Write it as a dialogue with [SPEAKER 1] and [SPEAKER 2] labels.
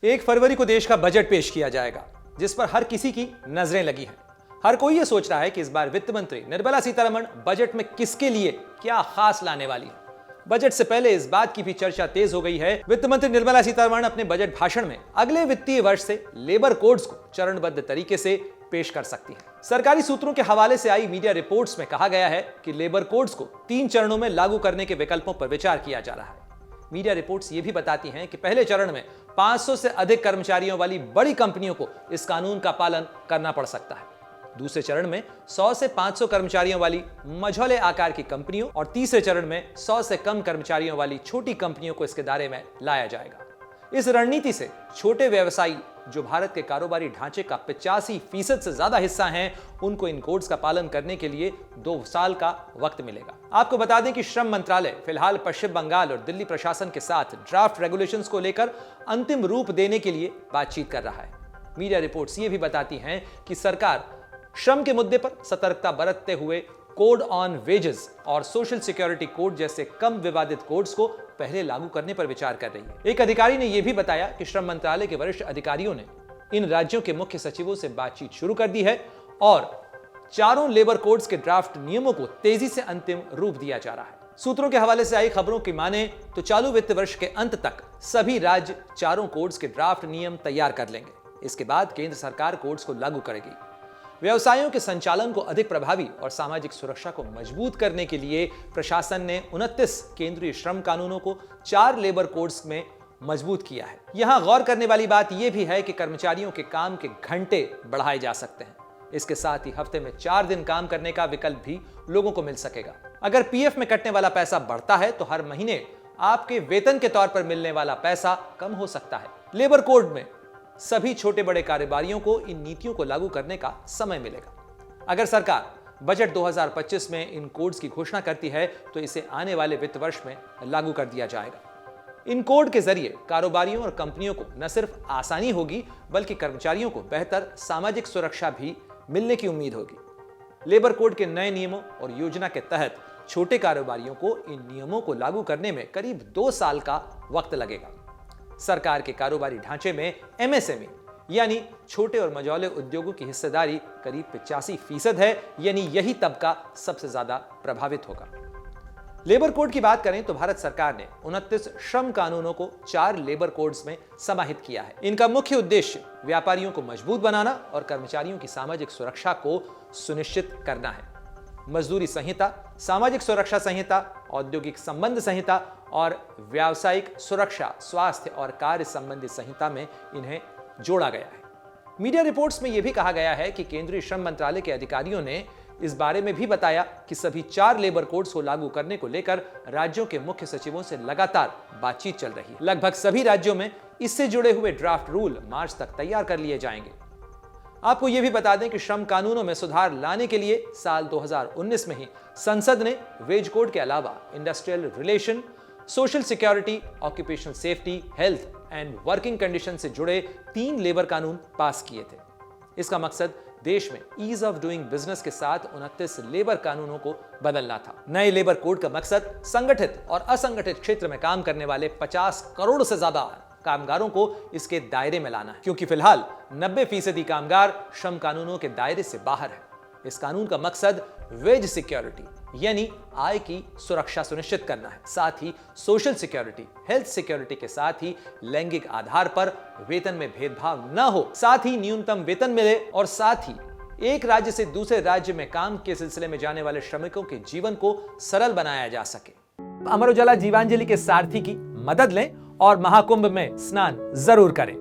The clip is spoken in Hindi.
[SPEAKER 1] 1 फरवरी को देश का बजट पेश किया जाएगा, जिस पर हर किसी की नजरें लगी हैं। हर कोई यह सोच रहा है कि इस बार वित्त मंत्री निर्मला सीतारमण बजट में किसके लिए क्या खास लाने वाली है। बजट से पहले इस बात की भी चर्चा तेज हो गई है, वित्त मंत्री निर्मला सीतारमण अपने बजट भाषण में अगले वित्तीय वर्ष से लेबर कोड्स को चरणबद्ध तरीके से पेश कर सकती है। सरकारी सूत्रों के हवाले से आई मीडिया रिपोर्ट्स में कहा गया है कि लेबर कोड्स को 3 चरणों में लागू करने के विकल्पों पर विचार किया जा रहा है। मीडिया रिपोर्ट्स ये भी बताती हैं कि पहले चरण में 500 से अधिक कर्मचारियों वाली बड़ी कंपनियों को इस कानून का पालन करना पड़ सकता है। दूसरे चरण में 100 से 500 कर्मचारियों वाली मझौले आकार की कंपनियों और तीसरे चरण में 100 से कम कर्मचारियों वाली छोटी कंपनियों को इसके दायरे में लाया जाएगा। इस रणनीति से छोटे व्यवसायी जो भारत के कारोबारी ढांचे का 85% से ज्यादा हिस्सा हैं, उनको इन कोड्स का पालन करने के लिए 2 साल का वक्त मिलेगा। आपको बता दें कि श्रम मंत्रालय फिलहाल पश्चिम बंगाल और दिल्ली प्रशासन के साथ ड्राफ्ट रेगुलेशंस को लेकर अंतिम रूप देने के लिए बातचीत कर रहा है। मीडिया रिपोर्ट्स ये भी बताती हैं कि सरकार श्रम के मुद्दे पर सतर्कता बरतते हुए कोड ऑन वेजेस और सोशल सिक्योरिटी कोड जैसे कम विवादित कोड्स को पहले लागू करने पर विचार कर रही है। एक अधिकारी ने यह भी बताया कि श्रम मंत्रालय के वरिष्ठ अधिकारियों ने इन राज्यों के मुख्य सचिवों से बातचीत शुरू कर दी है और चारों लेबर कोड्स के ड्राफ्ट नियमों को तेजी से अंतिम रूप दिया जा रहा है। सूत्रों के हवाले से आई खबरों की माने तो चालू वित्त वर्ष के अंत तक सभी राज्य चारों कोड्स के ड्राफ्ट नियम तैयार कर लेंगे। इसके बाद केंद्र सरकार कोड्स को लागू करेगी। व्यवसायों के संचालन को अधिक प्रभावी और सामाजिक सुरक्षा को मजबूत करने के लिए प्रशासन ने 29 केंद्रीय श्रम कानूनों को 4 लेबर कोड्स में मजबूत किया है। यहां गौर करने वाली बात यह भी है कि कर्मचारियों के काम के घंटे बढ़ाए जा सकते हैं। इसके साथ ही हफ्ते में 4 दिन काम करने का विकल्प भी लोगों को मिल सकेगा। अगर पीएफ में कटने वाला पैसा बढ़ता है तो हर महीने आपके वेतन के तौर पर मिलने वाला पैसा कम हो सकता है। लेबर कोड में सभी छोटे बड़े कारोबारियों को इन नीतियों को लागू करने का समय मिलेगा। अगर सरकार बजट 2025 में इन कोड्स की घोषणा करती है तो इसे आने वाले वित्त वर्ष में लागू कर दिया जाएगा। इन कोड के जरिए कारोबारियों और कंपनियों को न सिर्फ आसानी होगी बल्कि कर्मचारियों को बेहतर सामाजिक सुरक्षा भी मिलने की उम्मीद होगी। लेबर कोड के नए नियमों और योजना के तहत छोटे कारोबारियों को इन नियमों को लागू करने में करीब 2 साल का वक्त लगेगा। सरकार के कारोबारी ढांचे में एमएसएमई यानी छोटे और मझौले उद्योगों की हिस्सेदारी करीब 85% है, यानी यही तबका सबसे ज्यादा प्रभावित होगा। लेबर कोड की बात करें तो भारत सरकार ने 29 श्रम कानूनों को 4 लेबर कोड्स में समाहित किया है। इनका मुख्य उद्देश्य व्यापारियों को मजबूत बनाना और कर्मचारियों की सामाजिक सुरक्षा को सुनिश्चित करना है। मजदूरी संहिता, सामाजिक सुरक्षा संहिता, औद्योगिक संबंध संहिता और व्यावसायिक सुरक्षा, स्वास्थ्य और कार्य संबंधी संहिता में इन्हें जोड़ा गया है। मीडिया रिपोर्ट्स में यह भी कहा गया है कि केंद्रीय श्रम मंत्रालय के अधिकारियों ने इस बारे में भी बताया कि सभी 4 लेबर कोड्स को लागू करने को लेकर राज्यों के मुख्य सचिवों से लगातार बातचीत चल रही है। लगभग सभी राज्यों में इससे जुड़े हुए ड्राफ्ट रूल मार्च तक तैयार कर लिए जाएंगे। आपको यह भी बता दें कि श्रम कानूनों में सुधार लाने के लिए साल 2019 में ही संसद ने वेज कोड के अलावा industrial relation, social security, occupational safety, health and working condition से जुड़े 3 लेबर कानून पास किए थे। इसका मकसद देश में ईज ऑफ डूइंग बिजनेस के साथ 29 लेबर कानूनों को बदलना था। नए लेबर कोड का मकसद संगठित और असंगठित क्षेत्र में काम करने वाले 50 करोड़ से ज्यादा कामगारों को इसके दायरे में लाना है, क्योंकि फिलहाल 90% कामगार श्रम कानूनों के दायरे से बाहर है। इस कानून का मकसद वेज सिक्योरिटी यानी आय की सुरक्षा सुनिश्चित करना है। साथ ही सोशल सिक्योरिटी, हेल्थ सिक्योरिटी के साथ ही लैंगिक आधार पर वेतन में भेदभाव न हो, साथ ही न्यूनतम वेतन मिले और साथ ही एक राज्य से दूसरे राज्य में काम के सिलसिले में जाने वाले श्रमिकों के जीवन को सरल बनाया जा सके। अमर उजाला जीवांजलि के सारथी की मदद लें और महाकुंभ में स्नान जरूर करें।